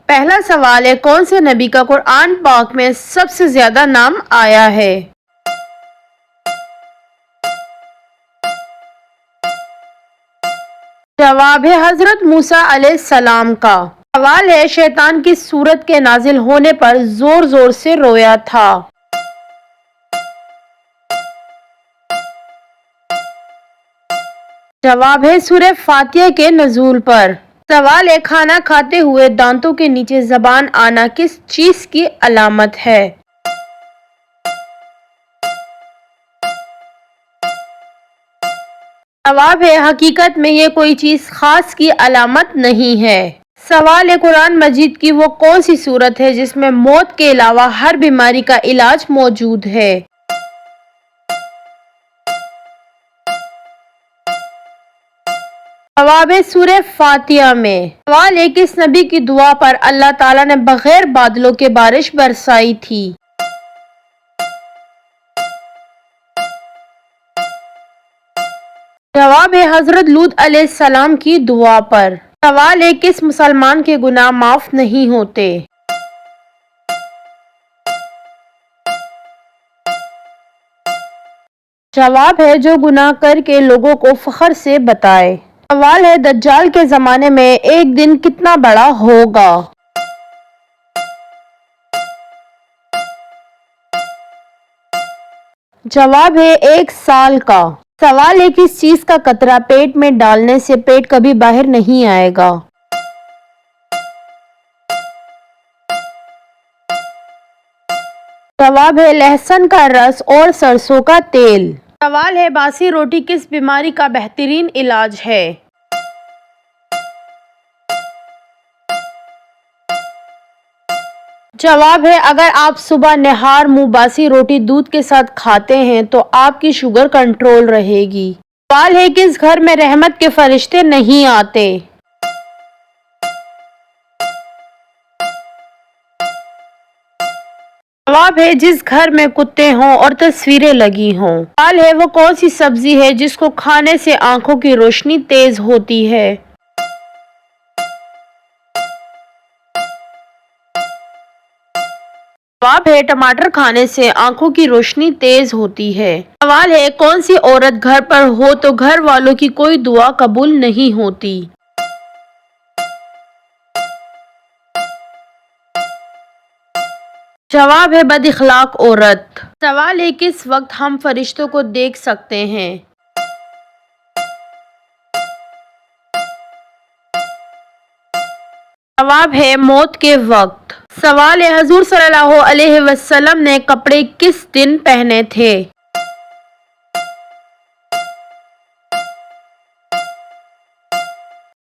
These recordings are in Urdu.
پہلا سوال ہے، کون سے نبی کا قرآن پاک میں سب سے زیادہ نام آیا ہے؟ جواب ہے حضرت موسیٰ علیہ السلام کا۔ سوال ہے، شیطان کس سورت کے نازل ہونے پر زور زور سے رویا تھا؟ جواب ہے سورہ فاتحہ کے نزول پر۔ سوال ہے، کھانا کھاتے ہوئے دانتوں کے نیچے زبان آنا کس چیز کی علامت ہے؟ جواب ہے حقیقت میں یہ کوئی چیز خاص کی علامت نہیں ہے۔ سوال ہے، قرآن مجید کی وہ کون سی سورت ہے جس میں موت کے علاوہ ہر بیماری کا علاج موجود ہے؟ جواب ہے سورہ فاتحہ میں۔ سوال ہے، کس نبی کی دعا پر اللہ تعالیٰ نے بغیر بادلوں کے بارش برسائی تھی؟ جواب ہے حضرت لوط علیہ السلام کی دعا پر۔ سوال ہے، کس مسلمان کے گناہ معاف نہیں ہوتے؟ جواب ہے جو گناہ کر کے لوگوں کو فخر سے بتائے۔ سوال ہے، دجال کے زمانے میں ایک دن کتنا بڑا ہوگا؟ جواب ہے 1 سال کا۔ سوال ہے، کس چیز کا قطرہ پیٹ میں ڈالنے سے پیٹ کبھی باہر نہیں آئے گا؟ جواب ہے لہسن کا رس اور سرسوں کا تیل۔ سوال ہے، باسی روٹی کس بیماری کا بہترین علاج ہے؟ جواب ہے اگر آپ صبح نہار منہ باسی روٹی دودھ کے ساتھ کھاتے ہیں تو آپ کی شوگر کنٹرول رہے گی۔ سوال ہے، کس گھر میں رحمت کے فرشتے نہیں آتے؟ جواب ہے جس گھر میں کتے ہوں اور تصویریں لگی ہوں۔ سوال ہے، وہ کون سی سبزی ہے جس کو کھانے سے آنکھوں کی روشنی تیز ہوتی ہے؟ جواب ہے ٹماٹر کھانے سے آنکھوں کی روشنی تیز ہوتی ہے۔ سوال ہے، کون سی عورت گھر پر ہو تو گھر والوں کی کوئی دعا قبول نہیں ہوتی؟ جواب ہے بد اخلاق عورت۔ سوال ہے، کس وقت ہم فرشتوں کو دیکھ سکتے ہیں؟ جواب ہے موت کے وقت۔ سوال ہے، حضور صلی اللہ علیہ وسلم نے کپڑے کس دن پہنے تھے؟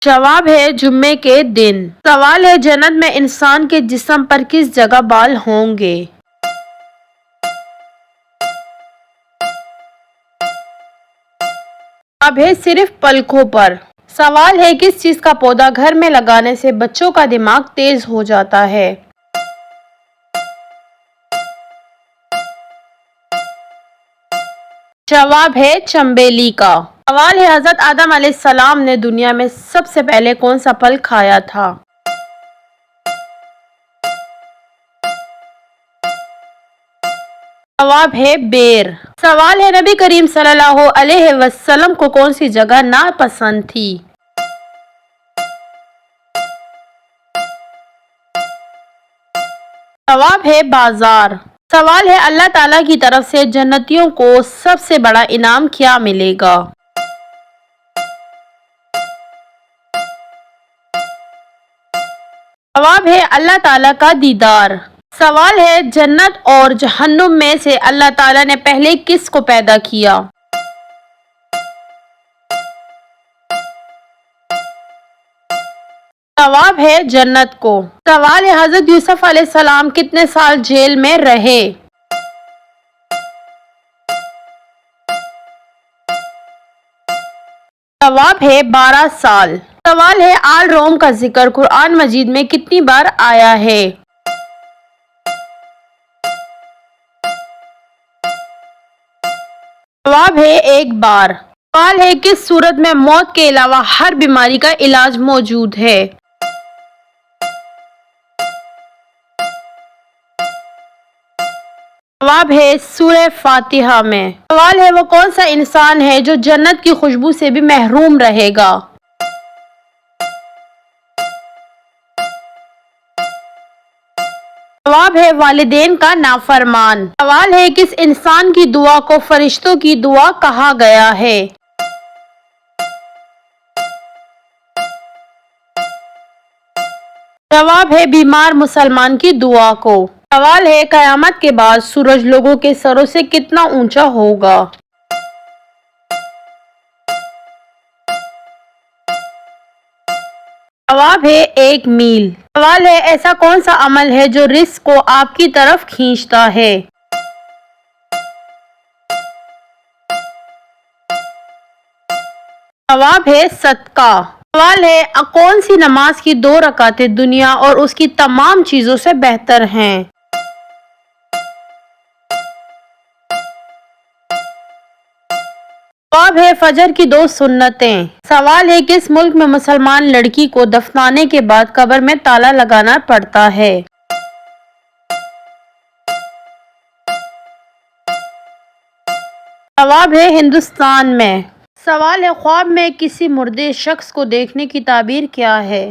جواب ہے جمعے کے دن۔ سوال ہے، جنت میں انسان کے جسم پر کس جگہ بال ہوں گے؟ جواب ہے صرف پلکوں پر۔ سوال ہے، کس چیز کا پودا گھر میں لگانے سے بچوں کا دماغ تیز ہو جاتا ہے؟ جواب ہے چنبیلی کا۔ سوال ہے، حضرت آدم علیہ السلام نے دنیا میں سب سے پہلے کون سا پھل کھایا تھا؟ جواب ہے بیر۔ سوال ہے، نبی کریم صلی اللہ علیہ وسلم کو کون سی جگہ ناپسند تھی؟ جواب ہے بازار۔ سوال ہے، اللہ تعالیٰ کی طرف سے جنتیوں کو سب سے بڑا انعام کیا ملے گا؟ جواب ہے اللہ تعالیٰ کا دیدار۔ سوال ہے، جنت اور جہنم میں سے اللہ تعالیٰ نے پہلے کس کو پیدا کیا؟ جواب ہے جنت کو۔ سوال ہے، حضرت یوسف علیہ السلام کتنے سال جیل میں رہے؟ جواب ہے 12 سال۔ سوال ہے، آل روم کا ذکر قرآن مجید میں کتنی بار آیا ہے؟ جواب ہے 1 بار۔ سوال ہے، کس صورت میں موت کے علاوہ ہر بیماری کا علاج موجود ہے؟ جواب ہے سورہ فاتحہ میں۔ سوال ہے وہ کون سا انسان ہے جو جنت کی خوشبو سے بھی محروم رہے گا؟ جواب ہے والدین کا نافرمان۔ سوال ہے کس انسان کی دعا کو فرشتوں کی دعا کہا گیا ہے؟ جواب ہے بیمار مسلمان کی دعا کو۔ سوال ہے قیامت کے بعد سورج لوگوں کے سروں سے کتنا اونچا ہوگا؟ جواب ہے 1 میل۔ سوال ہے ایسا کون سا عمل ہے جو رزق کو آپ کی طرف کھینچتا ہے؟ جواب ہے صدقہ۔ سوال ہے کون سی نماز کی 2 رکعتیں دنیا اور اس کی تمام چیزوں سے بہتر ہیں؟ جواب ہے فجر کی 2 سنتیں۔ سوال ہے کس ملک میں مسلمان لڑکی کو دفنانے کے بعد قبر میں تالا لگانا پڑتا ہے؟ جواب ہے ہندوستان میں۔ سوال ہے خواب میں کسی مردے شخص کو دیکھنے کی تعبیر کیا ہے؟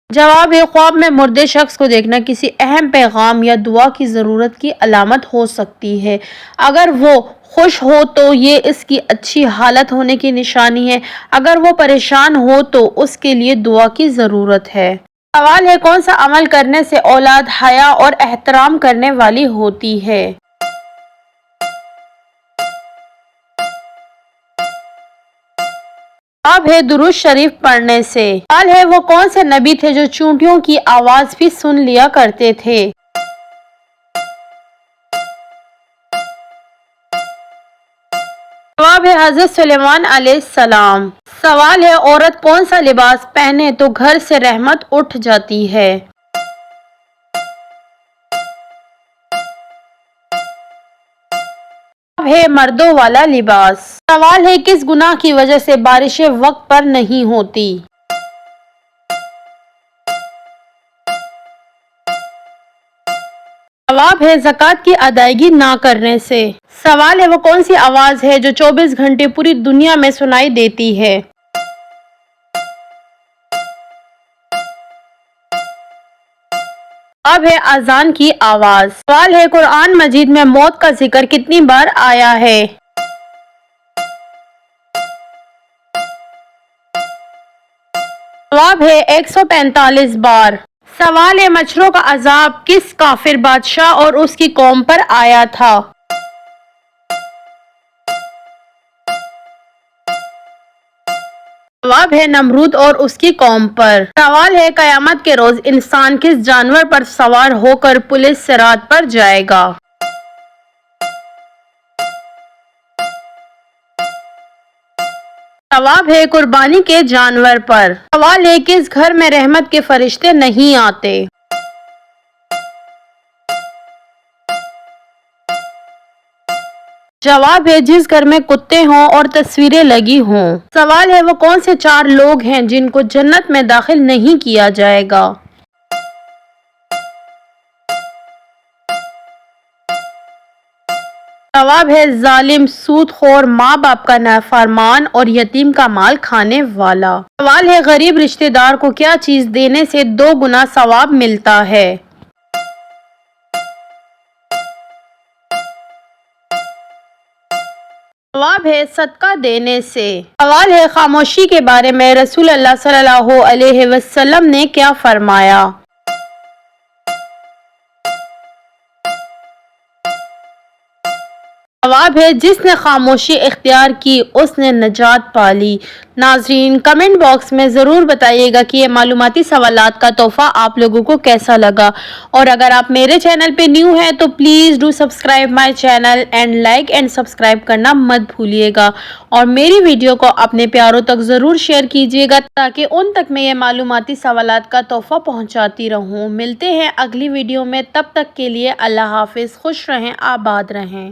جواب ہے خواب میں مردے شخص کو دیکھنا کسی اہم پیغام یا دعا کی ضرورت کی علامت ہو سکتی ہے۔ اگر وہ خوش ہو تو یہ اس کی اچھی حالت ہونے کی نشانی ہے، اگر وہ پریشان ہو تو اس کے لیے دعا کی ضرورت ہے۔ سوال ہے کون سا عمل کرنے سے اولاد حیا اور احترام کرنے والی ہوتی ہے؟ جواب ہے درود شریف پڑھنے سے۔ سوال ہے وہ کون سے نبی تھے جو چونٹیوں کی آواز بھی سن لیا کرتے تھے؟ جواب ہے حضرت سلیمان علیہ السلام۔ سوال ہے عورت کون سا لباس پہنے تو گھر سے رحمت اٹھ جاتی ہے؟ جواب ہے مردوں والا لباس۔ سوال ہے کس گناہ کی وجہ سے بارشیں وقت پر نہیں ہوتی؟ جواب ہے زکوٰۃ کی ادائیگی نہ کرنے سے۔ سوال ہے وہ کون سی آواز ہے جو 24 گھنٹے پوری دنیا میں سنائی دیتی ہے؟ جواب ہے اذان کی آواز۔ سوال ہے قرآن مجید میں موت کا ذکر کتنی بار آیا ہے؟ جواب ہے 145 بار۔ سوال ہے مچھروں کا عذاب کس کافر بادشاہ اور اس کی قوم پر آیا تھا؟ جواب ہے نمرود اور اس کی قوم پر۔ سوال ہے قیامت کے روز انسان کس جانور پر سوار ہو کر پلِ صراط پر جائے گا؟ جواب ہے قربانی کے جانور پر۔ سوال ہے کس گھر میں رحمت کے فرشتے نہیں آتے؟ جواب ہے جس گھر میں کتے ہوں اور تصویریں لگی ہوں۔ سوال ہے وہ کون سے 4 لوگ ہیں جن کو جنت میں داخل نہیں کیا جائے گا؟ جواب ہے ظالم، سود خور، ماں باپ کا نافرمان اور یتیم کا مال کھانے والا۔ سوال ہے غریب رشتہ دار کو کیا چیز دینے سے 2 گنا ثواب ملتا ہے؟ جواب ہے صدقہ دینے سے۔ سوال ہے خاموشی کے بارے میں رسول اللہ صلی اللہ علیہ وسلم نے کیا فرمایا؟ جواب ہے جس نے خاموشی اختیار کی اس نے نجات پالی۔ ناظرین کمنٹ باکس میں ضرور بتائیے گا کہ یہ معلوماتی سوالات کا تحفہ آپ لوگوں کو کیسا لگا، اور اگر آپ میرے چینل پہ نیو ہیں تو please do subscribe my channel and like and subscribe کرنا مت بھولیے گا، اور میری ویڈیو کو اپنے پیاروں تک ضرور شیئر کیجیے گا تاکہ ان تک میں یہ معلوماتی سوالات کا تحفہ پہنچاتی رہوں۔ ملتے ہیں اگلی ویڈیو میں، تب تک کے لیے اللہ حافظ، خوش رہیں، آباد رہیں۔